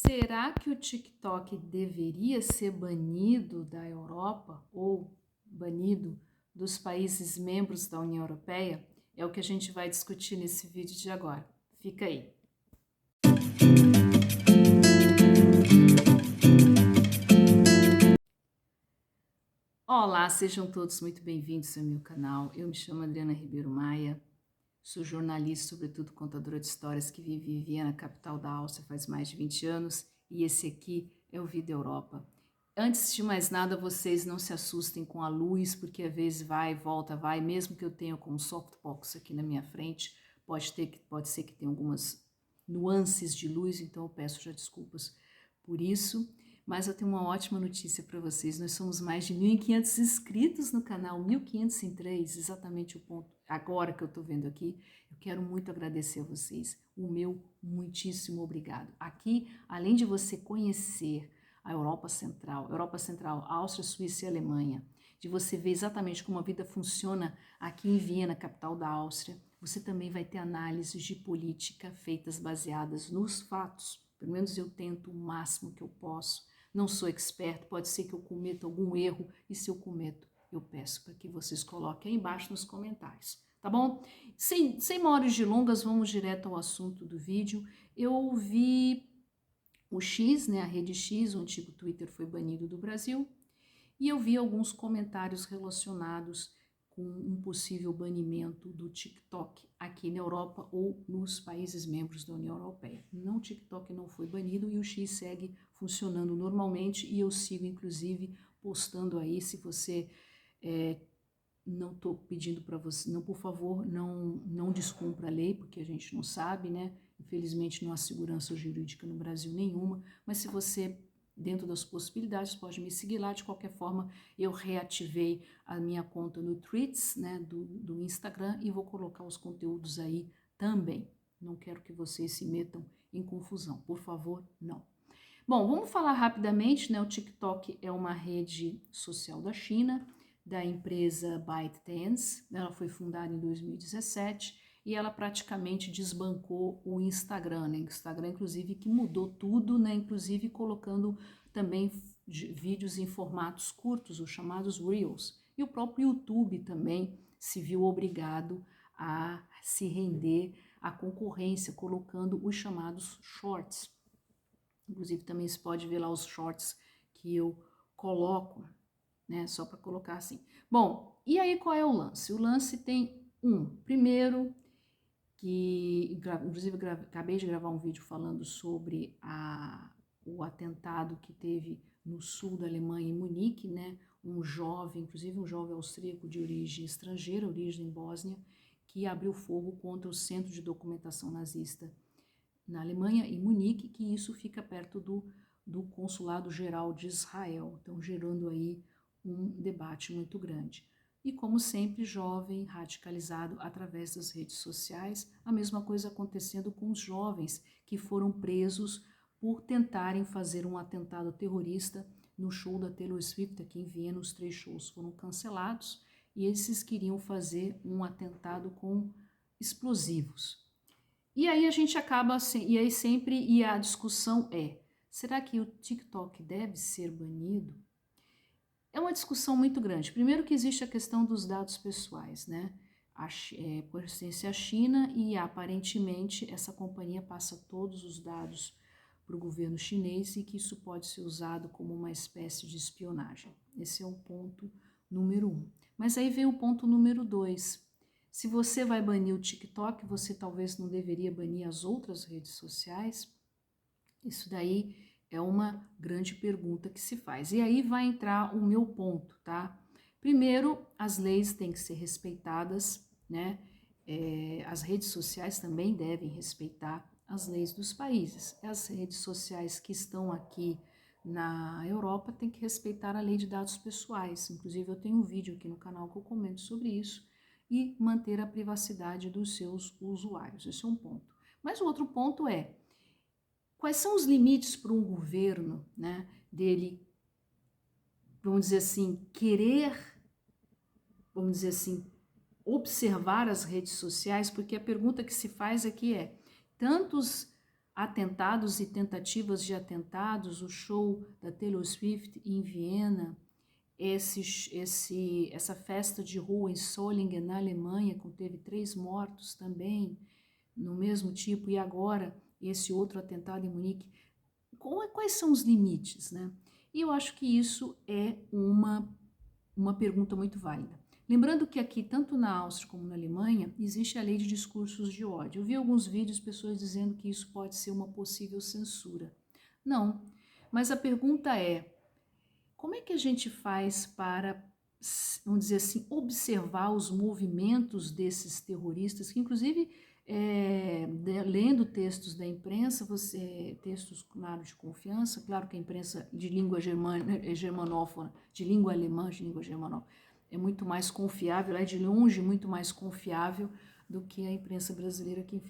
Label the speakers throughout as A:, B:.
A: Será que o TikTok deveria ser banido da Europa ou banido dos países membros da União Europeia? É o que a gente vai discutir nesse vídeo de agora. Fica aí. Olá, sejam todos muito bem-vindos ao meu canal. Eu me chamo Adriana Ribeiro Maia, sou jornalista, sobretudo contadora de histórias, que vive em Viena, capital da Áustria, faz mais de 20 anos, e esse aqui é o Vida Europa. Antes de mais nada, vocês não se assustem com a luz, porque às vezes vai, volta, vai, mesmo que eu tenha com um softbox aqui na minha frente, pode ser que tenha algumas nuances de luz, então eu peço já desculpas por isso. Mas eu tenho uma ótima notícia para vocês, nós somos mais de 1.500 inscritos no canal, 1.503, exatamente o ponto agora que eu estou vendo aqui. Eu quero muito agradecer a vocês, o meu muitíssimo obrigado. Aqui, além de você conhecer a Europa Central, Áustria, Suíça e Alemanha, de você ver exatamente como a vida funciona aqui em Viena, capital da Áustria, você também vai ter análises de política feitas baseadas nos fatos. Pelo menos eu tento o máximo que eu posso. Não sou expert, pode ser que eu cometa algum erro, e se eu cometo, eu peço para que vocês coloquem aí embaixo nos comentários, tá bom? Sem maiores delongas, vamos direto ao assunto do vídeo. Eu vi o X, né, a rede X, o antigo Twitter, foi banido do Brasil, e eu vi alguns comentários relacionados com um possível banimento do TikTok aqui na Europa ou nos países membros da União Europeia. Não, o TikTok não foi banido e o X segue funcionando normalmente, e eu sigo inclusive postando aí. Se você não estou pedindo para você, não, por favor, não descumpra a lei, porque a gente não sabe, né? Infelizmente não há segurança jurídica no Brasil nenhuma, mas se você, dentro das possibilidades, pode me seguir lá. De qualquer forma, eu reativei a minha conta no Threads, né, do Instagram, e vou colocar os conteúdos aí também. Não quero que vocês se metam em confusão, por favor, não. Bom, vamos falar rapidamente, né? O TikTok é uma rede social da China, da empresa ByteDance. Ela foi fundada em 2017 e ela praticamente desbancou o Instagram, né? O Instagram, inclusive, que mudou tudo, né? Inclusive colocando também vídeos em formatos curtos, os chamados Reels. E o próprio YouTube também se viu obrigado a se render à concorrência, colocando os chamados Shorts. Inclusive também se pode ver lá os shorts que eu coloco, né? Só para colocar assim. Bom, e aí qual é o lance? O lance tem primeiro, que inclusive acabei de gravar um vídeo falando sobre o atentado que teve no sul da Alemanha, em Munique, né? Um jovem, inclusive um jovem austríaco de origem estrangeira, origem bósnia, que abriu fogo contra o Centro de Documentação Nazista na Alemanha, em Munique, que isso fica perto do Consulado Geral de Israel, então gerando aí um debate muito grande. E como sempre, jovem radicalizado através das redes sociais, a mesma coisa acontecendo com os jovens que foram presos por tentarem fazer um atentado terrorista no show da Taylor Swift aqui em Viena. Os 3 shows foram cancelados e eles queriam fazer um atentado com explosivos. E aí a gente acaba assim, e aí sempre, e a discussão é, será que o TikTok deve ser banido? É uma discussão muito grande. Primeiro que existe a questão dos dados pessoais, né? Pertence à China e aparentemente essa companhia passa todos os dados para o governo chinês, e que isso pode ser usado como uma espécie de espionagem. Esse é o ponto número 1. Mas aí vem o ponto número 2. Se você vai banir o TikTok, você talvez não deveria banir as outras redes sociais? Isso daí é uma grande pergunta que se faz. E aí vai entrar o meu ponto, tá? Primeiro, as leis têm que ser respeitadas, né? As redes sociais também devem respeitar as leis dos países. As redes sociais que estão aqui na Europa têm que respeitar a lei de dados pessoais. Inclusive, eu tenho um vídeo aqui no canal que eu comento sobre isso, e manter a privacidade dos seus usuários. Esse é um ponto. Mas o outro ponto é, quais são os limites para um governo, né, dele, vamos dizer assim, querer, vamos dizer assim, observar as redes sociais? Porque a pergunta que se faz aqui é, tantos atentados e tentativas de atentados, o show da Taylor Swift em Viena, essa festa de rua em Solingen, na Alemanha, que teve 3 mortos também, no mesmo tipo, e agora esse outro atentado em Munique. Quais são os limites, né? E eu acho que isso é uma pergunta muito válida. Lembrando que aqui, tanto na Áustria como na Alemanha, existe a lei de discursos de ódio. Eu vi alguns vídeos, pessoas dizendo que isso pode ser uma possível censura. Não, mas a pergunta é, como é que a gente faz para, vamos dizer assim, observar os movimentos desses terroristas, que inclusive, lendo textos da imprensa, textos, claro, de confiança, claro que a imprensa de língua germanófona, de língua alemã, de língua germanófona, é muito mais confiável, é de longe muito mais confiável do que a imprensa brasileira que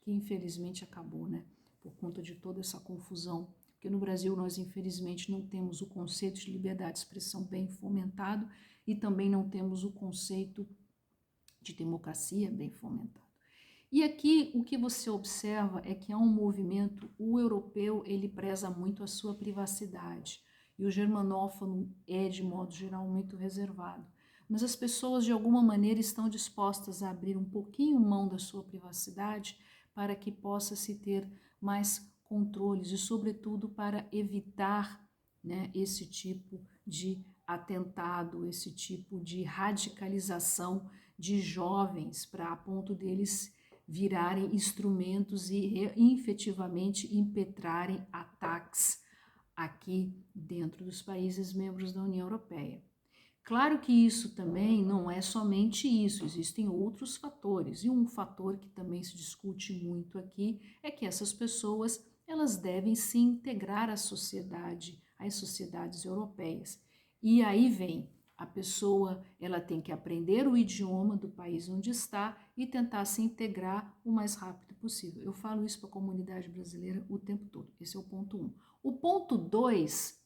A: infelizmente acabou, né? Por conta de toda essa confusão. Porque no Brasil nós, infelizmente, não temos o conceito de liberdade de expressão bem fomentado e também não temos o conceito de democracia bem fomentado. E aqui o que você observa é que há um movimento, o europeu ele preza muito a sua privacidade e o germanófono é, de modo geral, muito reservado. Mas as pessoas, de alguma maneira, estão dispostas a abrir um pouquinho mão da sua privacidade para que possa se ter mais controles e, sobretudo, para evitar, né, esse tipo de atentado, esse tipo de radicalização de jovens para a ponto deles virarem instrumentos e efetivamente impetrarem ataques aqui dentro dos países membros da União Europeia. Claro que isso também não é somente isso, existem outros fatores, e um fator que também se discute muito aqui é que essas pessoas elas devem se integrar à sociedade, às sociedades europeias. E aí vem a pessoa, ela tem que aprender o idioma do país onde está e tentar se integrar o mais rápido possível. Eu falo isso para a comunidade brasileira o tempo todo. Esse é o ponto 1. O ponto 2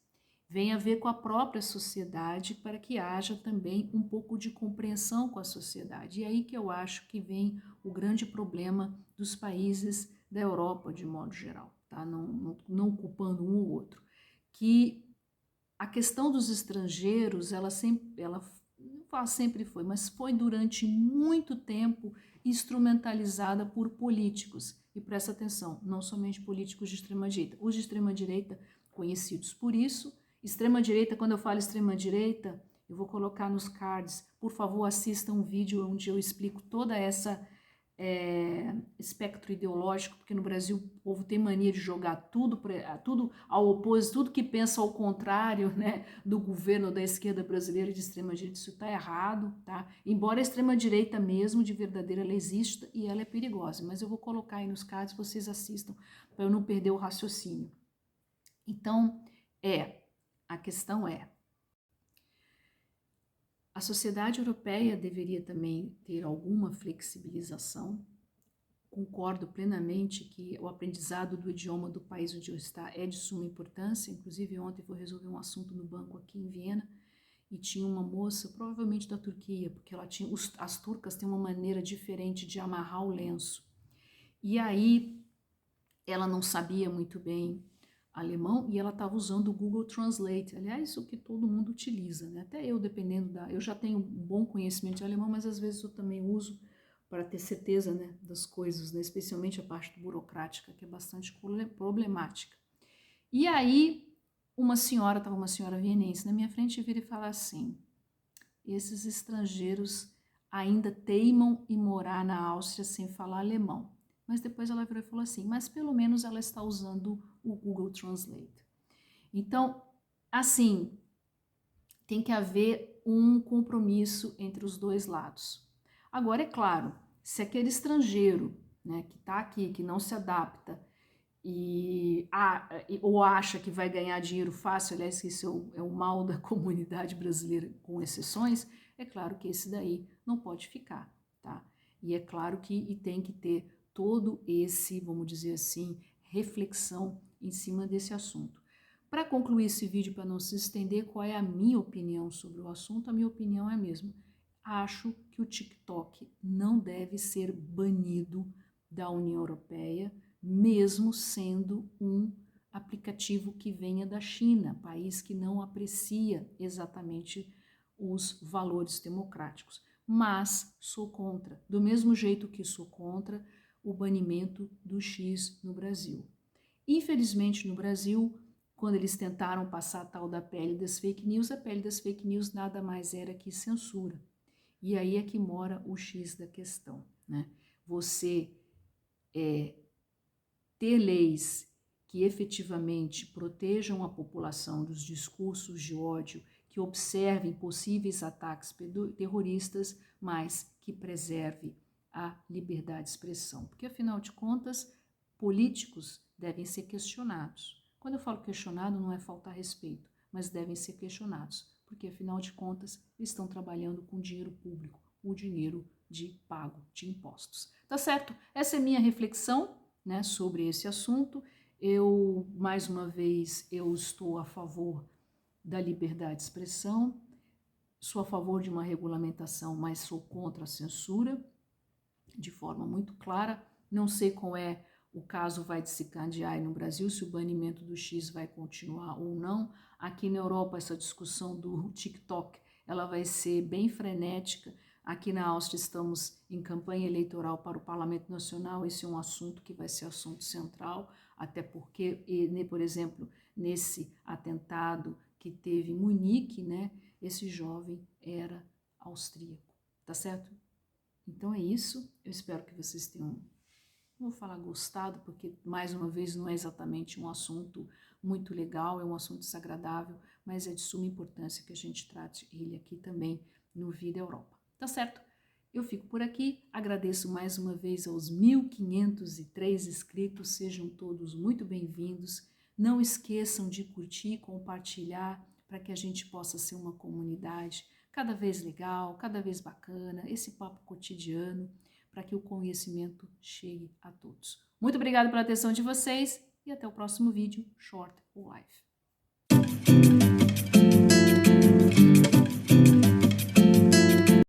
A: vem a ver com a própria sociedade para que haja também um pouco de compreensão com a sociedade. E aí que eu acho que vem o grande problema dos países da Europa, de modo geral, tá? Não culpando um ou outro. Que a questão dos estrangeiros, ela sempre foi, mas foi durante muito tempo instrumentalizada por políticos. E presta atenção, não somente políticos de extrema-direita. Os de extrema-direita, conhecidos por isso. Extrema-direita, quando eu falo extrema-direita, eu vou colocar nos cards. Por favor, assistam um vídeo onde eu explico toda essa espectro ideológico, porque no Brasil o povo tem mania de jogar tudo ao oposto, tudo que pensa ao contrário, né, do governo da esquerda brasileira de extrema-direita. Isso está errado, tá? Embora a extrema-direita mesmo, de verdadeira, ela exista e ela é perigosa, mas eu vou colocar aí nos cards, vocês assistam, para eu não perder o raciocínio. Então, a questão é, a sociedade europeia deveria também ter alguma flexibilização. Concordo plenamente que o aprendizado do idioma do país onde eu está é de suma importância. Inclusive, ontem eu fui resolver um assunto no banco aqui em Viena e tinha uma moça, provavelmente da Turquia, porque as turcas têm uma maneira diferente de amarrar o lenço. E aí, ela não sabia muito bem alemão e ela estava usando o Google Translate. Aliás, o que todo mundo utiliza, né? Até eu, eu já tenho um bom conhecimento de alemão, mas às vezes eu também uso para ter certeza, né, das coisas, né? Especialmente a parte burocrática, que é bastante problemática. E aí, uma senhora vienense na minha frente, vira e fala assim: esses estrangeiros ainda teimam em morar na Áustria sem falar alemão. Mas depois ela virou e falou assim, mas pelo menos ela está usando o Google Translate. Então, assim, tem que haver um compromisso entre os dois lados. Agora, é claro, se aquele estrangeiro, né, que está aqui, que não se adapta, ou acha que vai ganhar dinheiro fácil, aliás, isso é o mal da comunidade brasileira, com exceções, é claro que esse daí não pode ficar, tá? E é claro que tem que ter todo esse, vamos dizer assim, reflexão em cima desse assunto. Para concluir esse vídeo, para não se estender, qual é a minha opinião sobre o assunto? A minha opinião é a mesma. Acho que o TikTok não deve ser banido da União Europeia, mesmo sendo um aplicativo que venha da China, país que não aprecia exatamente os valores democráticos. Mas sou contra, do mesmo jeito que sou contra o banimento do X no Brasil. Infelizmente, no Brasil, quando eles tentaram passar a tal da PL das fake news, a PL das fake news nada mais era que censura. E aí é que mora o X da questão, né? Você ter leis que efetivamente protejam a população dos discursos de ódio, que observem possíveis ataques terroristas, mas que preserve a liberdade de expressão. Porque, afinal de contas, políticos devem ser questionados. Quando eu falo questionado, não é faltar respeito, mas devem ser questionados, porque, afinal de contas, estão trabalhando com dinheiro público, o dinheiro de pago de impostos. Tá certo? Essa é minha reflexão, né, sobre esse assunto. Eu, mais uma vez, eu estou a favor da liberdade de expressão, sou a favor de uma regulamentação, mas sou contra a censura, de forma muito clara. Não sei qual é o caso vai se candear no Brasil, se o banimento do X vai continuar ou não. Aqui na Europa, essa discussão do TikTok, ela vai ser bem frenética. Aqui na Áustria estamos em campanha eleitoral para o Parlamento Nacional, esse é um assunto que vai ser assunto central, até porque, por exemplo, nesse atentado que teve em Munique, né, esse jovem era austríaco, tá certo? Então é isso, eu espero que vocês tenham, não vou falar gostado, porque mais uma vez não é exatamente um assunto muito legal, é um assunto desagradável, mas é de suma importância que a gente trate ele aqui também no Vida Europa. Tá certo? Eu fico por aqui, agradeço mais uma vez aos 1.503 inscritos, sejam todos muito bem-vindos. Não esqueçam de curtir, compartilhar, para que a gente possa ser uma comunidade cada vez legal, cada vez bacana, esse papo cotidiano, para que o conhecimento chegue a todos. Muito obrigada pela atenção de vocês e até o próximo vídeo, short ou live.